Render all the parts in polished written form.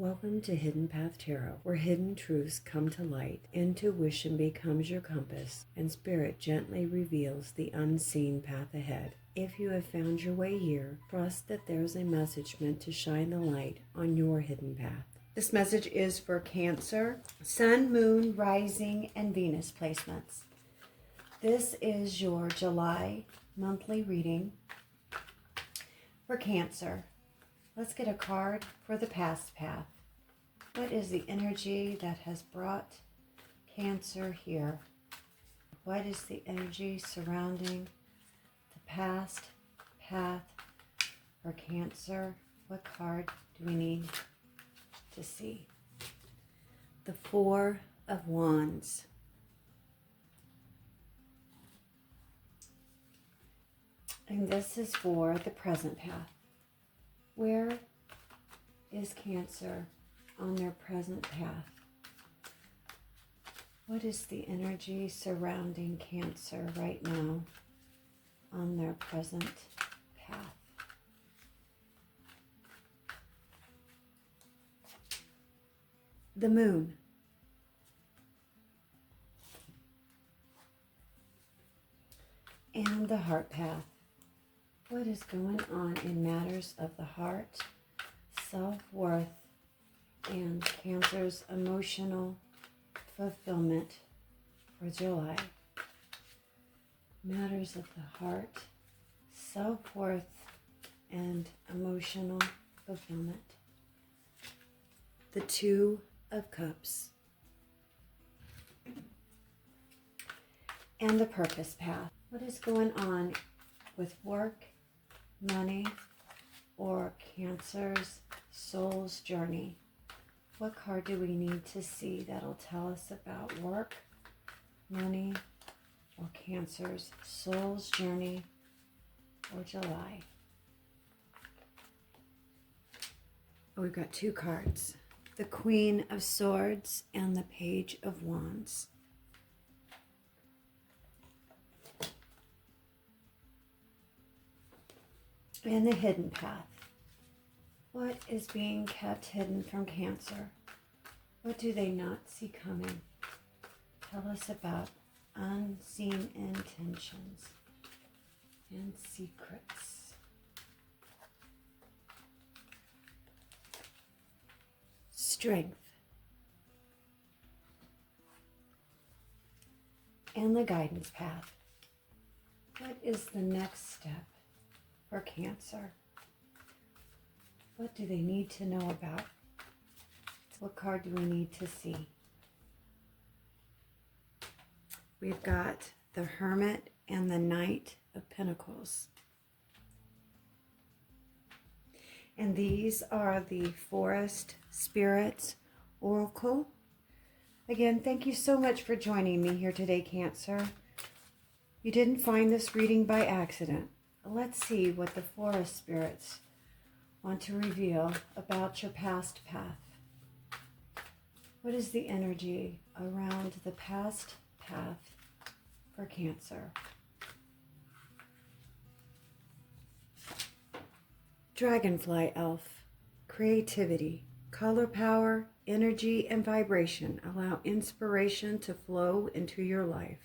Welcome to Hidden Path Tarot, where hidden truths come to light, intuition becomes your compass, and spirit gently reveals the unseen path ahead. If you have found your way here, trust that there's a message meant to shine the light on your hidden path. This message is for Cancer, Sun, Moon, Rising, and Venus placements. This is your July monthly reading for Cancer. Let's get a card for the past path. What is the energy that has brought Cancer here? What is the energy surrounding the past path for Cancer? What card do we need to see? The Four of Wands. And this is for the present path. Where is Cancer on their present path? What is the energy surrounding Cancer right now on their present path? The Moon. And the Heart path. What is going on in matters of the heart, self-worth, and Cancer's emotional fulfillment for July? Matters of the heart, self-worth, and emotional fulfillment. The Two of Cups. And the Purpose path. What is going on with work, money, or Cancer's soul's journey? What card do we need to see that'll tell us about work, money, or Cancer's soul's journey for July? We've got two cards, the Queen of Swords and the Page of Wands. And the hidden path. What is being kept hidden from Cancer? What do they not see coming? Tell us about unseen intentions and secrets. Strength. And the guidance path. What is the next step for Cancer? What do they need to know about? What card do we need to see? We've got the Hermit and the Knight of Pentacles. And these are the Forest Spirits Oracle. Again, thank you so much for joining me here today, Cancer. You didn't find this reading by accident. Let's see what the forest spirits want to reveal about your past path. What is the energy around the past path for Cancer? Dragonfly Elf. Creativity, color power, energy, and vibration allow inspiration to flow into your life.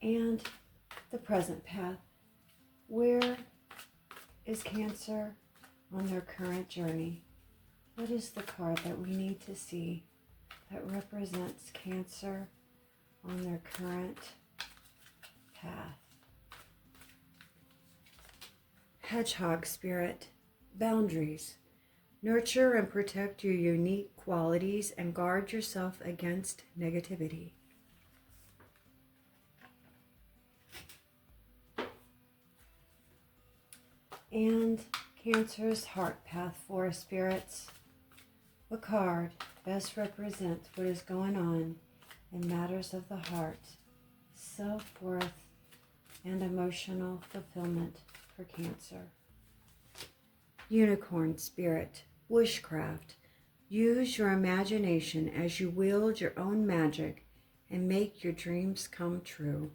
And the present path. Where is Cancer on their current journey? What is the card that we need to see that represents Cancer on their current path? Hedgehog Spirit. Boundaries. Nurture and protect your unique qualities and guard yourself against negativity. And Cancer's Heart path for spirits. What card best represents what is going on in matters of the heart, self-worth, and emotional fulfillment for Cancer? Unicorn Spirit. Wishcraft. Use your imagination as you wield your own magic and make your dreams come true.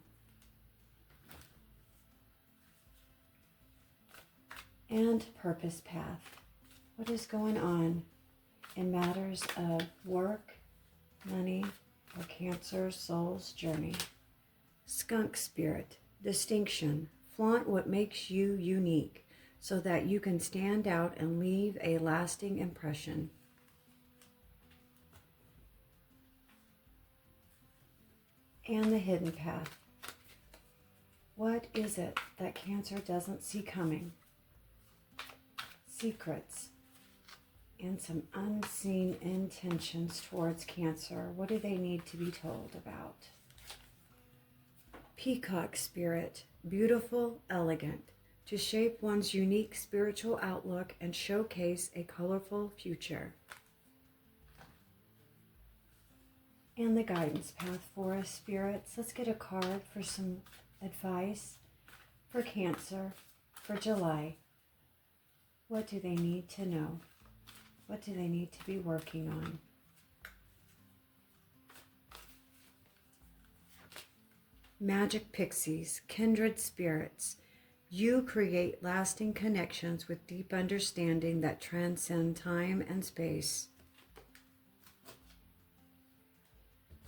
and purpose path. What is going on in matters of work, money, or Cancer soul's journey? Skunk spirit, distinction. Flaunt what makes you unique so that you can stand out and leave a lasting impression. And the hidden path. What is it that Cancer doesn't see coming? Secrets and some unseen intentions towards Cancer. What do they need to be told about? Peacock spirit, beautiful, elegant, to shape one's unique spiritual outlook and showcase a colorful future. And the guidance path for us, spirits. Let's get a card for some advice for Cancer for July. What do they need to know? What do they need to be working on? Magic pixies, kindred spirits. You create lasting connections with deep understanding that transcend time and space.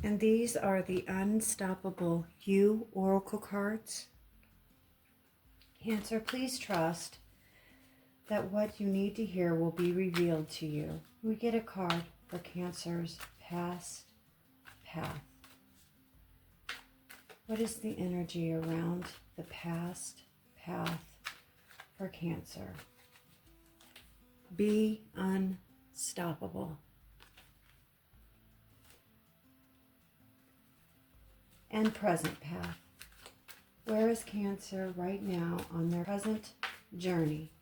And these are the unstoppable You Oracle cards. Cancer, please trust that what you need to hear will be revealed to you. We get a card for Cancer's past path. What is the energy around the past path for Cancer? Be unstoppable. And present path. Where is Cancer right now on their present journey?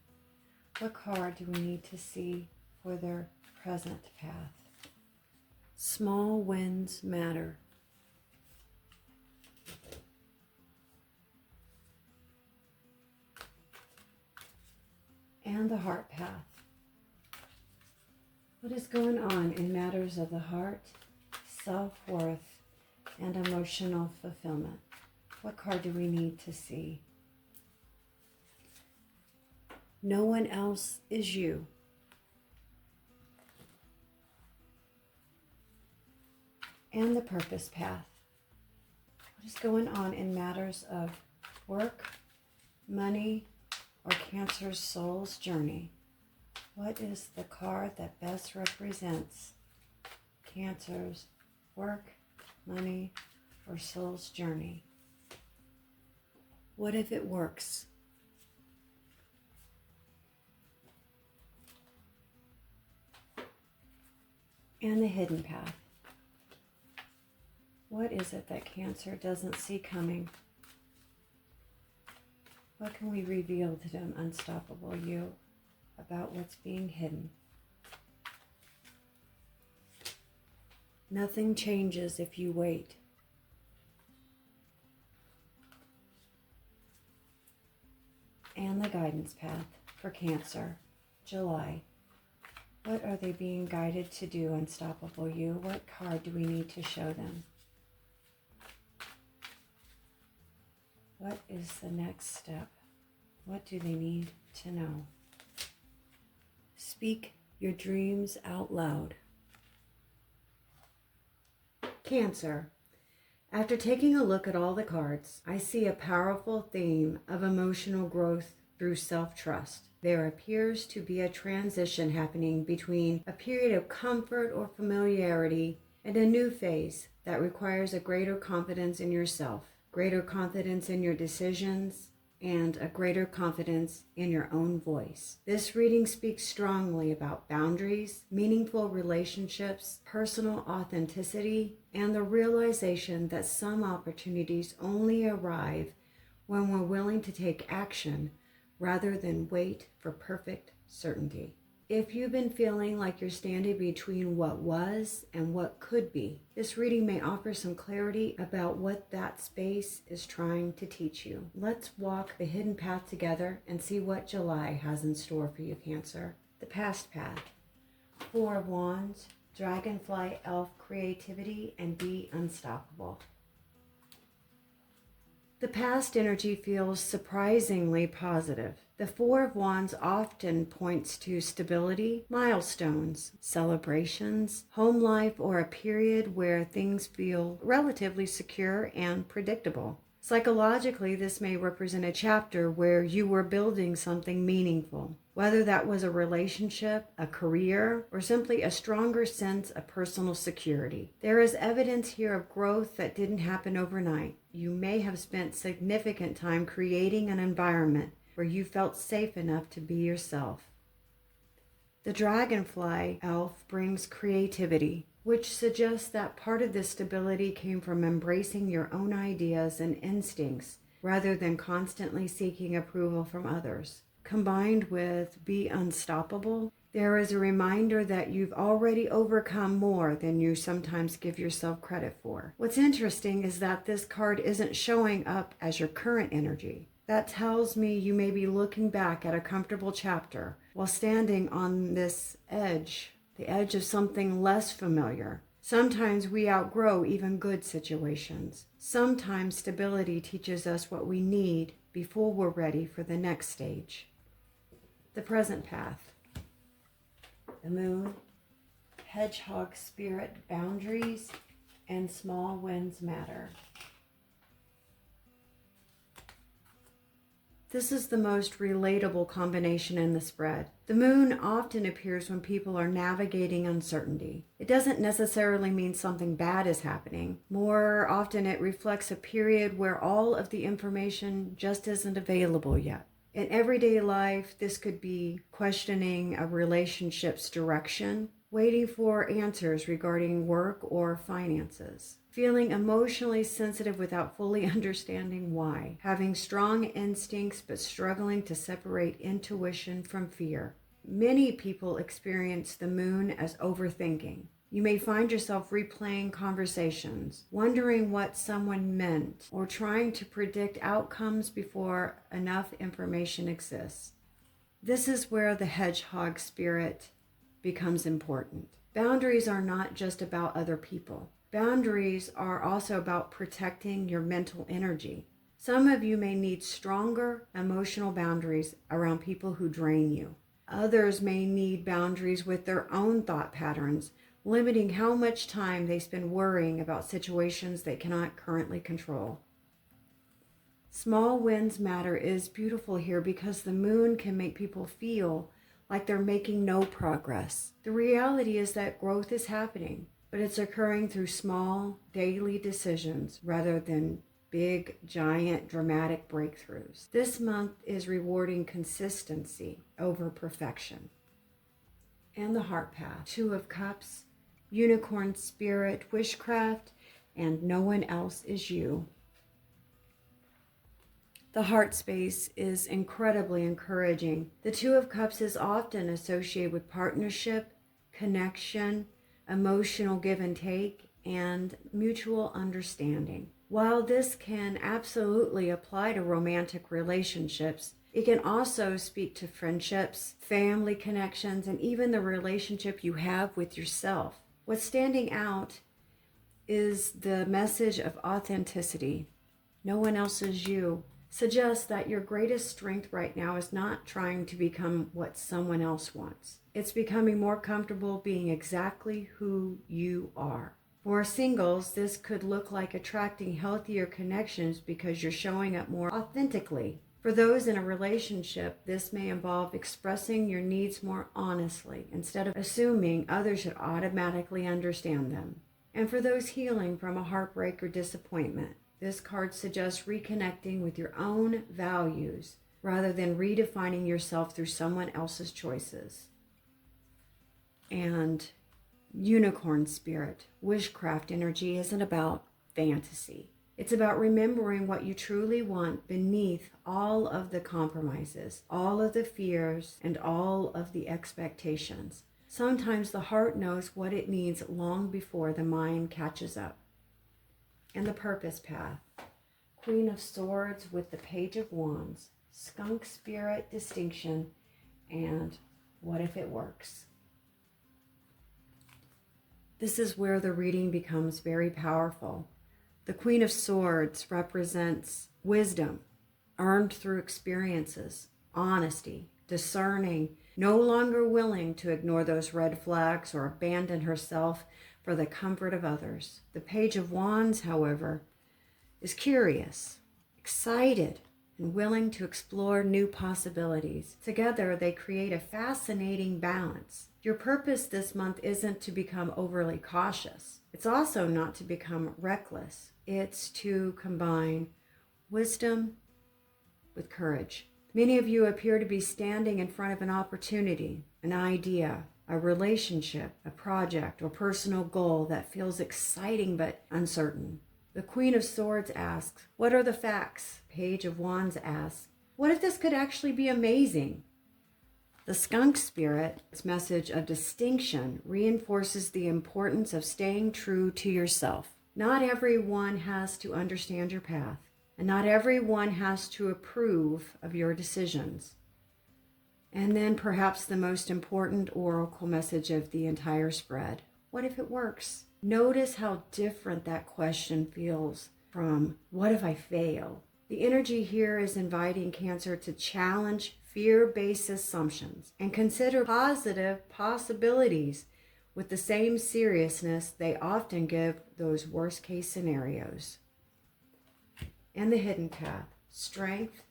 What card do we need to see for their present path? Small wins matter. And the heart path. What is going on in matters of the heart, self-worth, and emotional fulfillment? What card do we need to see? No one else is you. And the purpose path. What is going on in matters of work, money, or Cancer's soul's journey? What is the card that best represents Cancer's work, money, or soul's journey? What if it works? And the hidden path. What is it that Cancer doesn't see coming? What can we reveal to them, unstoppable you, about what's being hidden? Nothing changes if you wait. And the guidance path for Cancer, July. What are they being guided to do, unstoppable you? What card do we need to show them? What is the next step? What do they need to know? Speak your dreams out loud. Cancer. After taking a look at all the cards, I see a powerful theme of emotional growth through self-trust. There appears to be a transition happening between a period of comfort or familiarity and a new phase that requires a greater confidence in yourself, greater confidence in your decisions, and a greater confidence in your own voice. This reading speaks strongly about boundaries, meaningful relationships, personal authenticity, and the realization that some opportunities only arrive when we're willing to take action rather than wait for perfect certainty. If you've been feeling like you're standing between what was and what could be, this reading may offer some clarity about what that space is trying to teach you. Let's walk the hidden path together and see what July has in store for you, Cancer. The past path. Four of Wands, Dragonfly, Elf, Creativity, and Be Unstoppable. The past energy feels surprisingly positive. The Four of Wands often points to stability, milestones, celebrations, home life, or a period where things feel relatively secure and predictable. Psychologically, this may represent a chapter where you were building something meaningful, whether that was a relationship, a career, or simply a stronger sense of personal security. There is evidence here of growth that didn't happen overnight. You may have spent significant time creating an environment where you felt safe enough to be yourself. The dragonfly elf brings creativity, which suggests that part of this stability came from embracing your own ideas and instincts rather than constantly seeking approval from others. Combined with be unstoppable, there is a reminder that you've already overcome more than you sometimes give yourself credit for. What's interesting is that this card isn't showing up as your current energy. That tells me you may be looking back at a comfortable chapter while standing on this edge, the edge of something less familiar. Sometimes we outgrow even good situations. Sometimes stability teaches us what we need before we're ready for the next stage. The present path. The moon, hedgehog spirit, boundaries, and small wins matter. This is the most relatable combination in the spread. The moon often appears when people are navigating uncertainty. It doesn't necessarily mean something bad is happening. More often it reflects a period where all of the information just isn't available yet. In everyday life, this could be questioning a relationship's direction, waiting for answers regarding work or finances, feeling emotionally sensitive without fully understanding why, having strong instincts but struggling to separate intuition from fear. Many people experience the moon as overthinking. You may find yourself replaying conversations, wondering what someone meant, or trying to predict outcomes before enough information exists. This is where the hedgehog spirit becomes important. Boundaries are not just about other people. Boundaries are also about protecting your mental energy. Some of you may need stronger emotional boundaries around people who drain you. Others may need boundaries with their own thought patterns, limiting how much time they spend worrying about situations they cannot currently control. Small wins matter is beautiful here because the moon can make people feel like they're making no progress. The reality is that growth is happening, but it's occurring through small, daily decisions rather than big, giant, dramatic breakthroughs. This month is rewarding consistency over perfection. And the heart path, Two of Cups, Unicorn Spirit, Wishcraft, and No One Else Is You. The heart space is incredibly encouraging. The Two of Cups is often associated with partnership, connection, emotional give and take, and mutual understanding. While this can absolutely apply to romantic relationships, it can also speak to friendships, family connections, and even the relationship you have with yourself. What's standing out is the message of authenticity. No one else is you. Suggests that your greatest strength right now is not trying to become what someone else wants. It's becoming more comfortable being exactly who you are. For singles, this could look like attracting healthier connections because you're showing up more authentically. For those in a relationship, this may involve expressing your needs more honestly instead of assuming others should automatically understand them. And for those healing from a heartbreak or disappointment, this card suggests reconnecting with your own values rather than redefining yourself through someone else's choices. And Unicorn Spirit, Wishcraft energy isn't about fantasy. It's about remembering what you truly want beneath all of the compromises, all of the fears, and all of the expectations. Sometimes the heart knows what it needs long before the mind catches up. And the purpose path, Queen of Swords with the Page of Wands, Skunk Spirit, Distinction, and What If It Works? This is where the reading becomes very powerful. The Queen of Swords represents wisdom earned through experiences, honesty, discerning, no longer willing to ignore those red flags or abandon herself for the comfort of others. The Page of Wands, however, is curious, excited, and willing to explore new possibilities. Together, they create a fascinating balance. Your purpose this month isn't to become overly cautious. It's also not to become reckless. It's to combine wisdom with courage. Many of you appear to be standing in front of an opportunity, an idea, a relationship, a project, or personal goal that feels exciting but uncertain. The Queen of Swords asks, what are the facts? Page of Wands asks, what if this could actually be amazing? The Skunk Spirit's message of distinction reinforces the importance of staying true to yourself. Not everyone has to understand your path, and not everyone has to approve of your decisions. And then perhaps the most important oracle message of the entire spread. What if it works? Notice how different that question feels from, what if I fail? The energy here is inviting Cancer to challenge fear-based assumptions and consider positive possibilities with the same seriousness they often give those worst-case scenarios. And the hidden path, strength,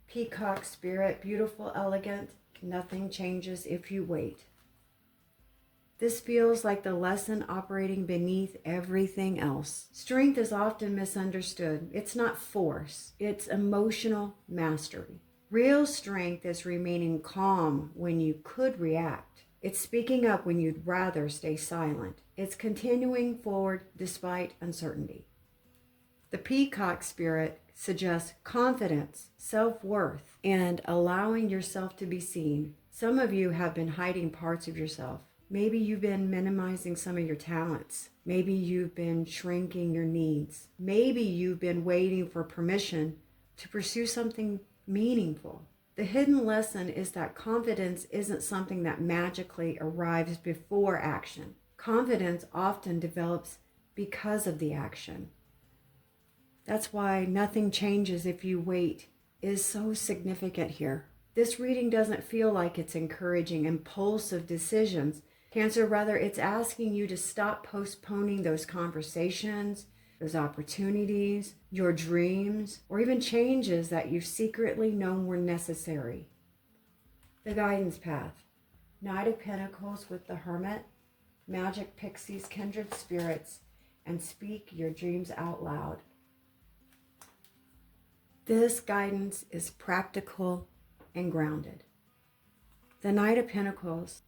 peacock spirit, beautiful, elegant, nothing changes if you wait. This feels like the lesson operating beneath everything else. Strength is often misunderstood. It's not force, it's emotional mastery. Real strength is remaining calm when you could react. It's speaking up when you'd rather stay silent. It's continuing forward despite uncertainty. The peacock spirit suggests confidence, self-worth, and allowing yourself to be seen. Some of you have been hiding parts of yourself. Maybe you've been minimizing some of your talents. Maybe you've been shrinking your needs. Maybe you've been waiting for permission to pursue something meaningful. The hidden lesson is that confidence isn't something that magically arrives before action. Confidence often develops because of the action. That's why nothing changes if you wait is so significant here. This reading doesn't feel like it's encouraging impulsive decisions. Cancer, rather, it's asking you to stop postponing those conversations, those opportunities, your dreams, or even changes that you've secretly known were necessary. The guidance path, Knight of Pentacles with the Hermit, magic pixies, kindred spirits, and speak your dreams out loud. This guidance is practical and grounded. The Knight of Pentacles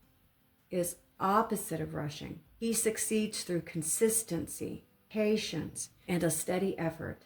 is opposite of rushing. He succeeds through consistency, patience, and a steady effort.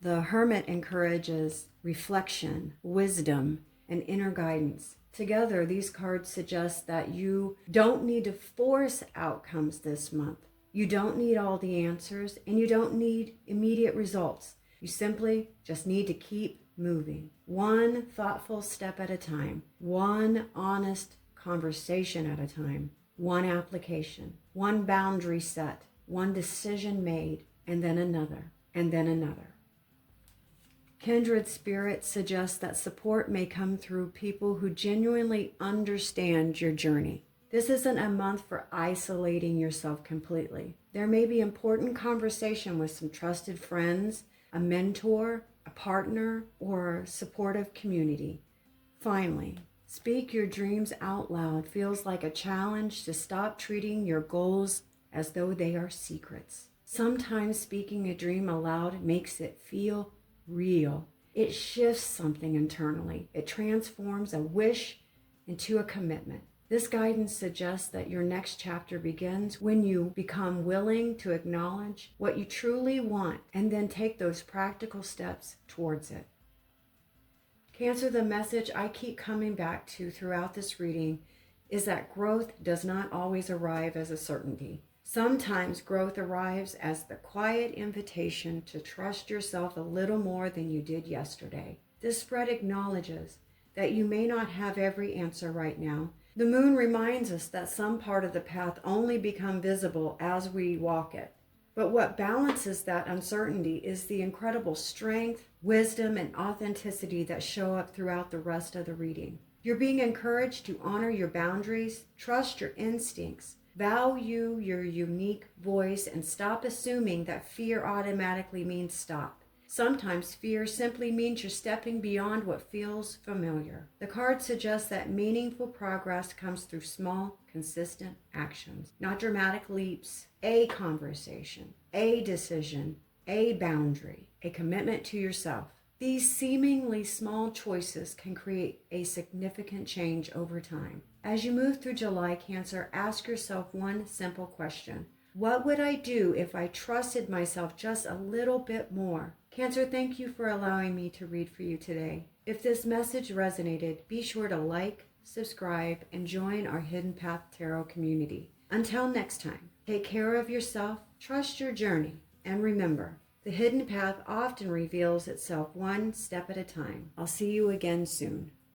The Hermit encourages reflection, wisdom, and inner guidance. Together, these cards suggest that you don't need to force outcomes this month. You don't need all the answers, and you don't need immediate results. You simply just need to keep moving, one thoughtful step at a time, one honest conversation at a time, one application, one boundary set, one decision made, and then another, and then another. Kindred spirit suggests that support may come through people who genuinely understand your journey. This isn't a month for isolating yourself completely. There may be important conversation with some trusted friends, a mentor, a partner, or supportive community. Finally, speak your dreams out loud feels like a challenge to stop treating your goals as though they are secrets. Sometimes speaking a dream aloud makes it feel real. It shifts something internally. It transforms a wish into a commitment. This guidance suggests that your next chapter begins when you become willing to acknowledge what you truly want and then take those practical steps towards it. Cancer, the message I keep coming back to throughout this reading is that growth does not always arrive as a certainty. Sometimes growth arrives as the quiet invitation to trust yourself a little more than you did yesterday. This spread acknowledges that you may not have every answer right now. The moon reminds us that some part of the path only become visible as we walk it. But what balances that uncertainty is the incredible strength, wisdom, and authenticity that show up throughout the rest of the reading. You're being encouraged to honor your boundaries, trust your instincts, value your unique voice, and stop assuming that fear automatically means stop. Sometimes fear simply means you're stepping beyond what feels familiar. The card suggests that meaningful progress comes through small, consistent actions, not dramatic leaps. A conversation, a decision, a boundary, a commitment to yourself. These seemingly small choices can create a significant change over time. As you move through July, Cancer, ask yourself one simple question. What would I do if I trusted myself just a little bit more? Cancer, thank you for allowing me to read for you today. If this message resonated, be sure to like, subscribe, and join our Hidden Path Tarot community. Until next time, take care of yourself, trust your journey, and remember, the hidden path often reveals itself one step at a time. I'll see you again soon.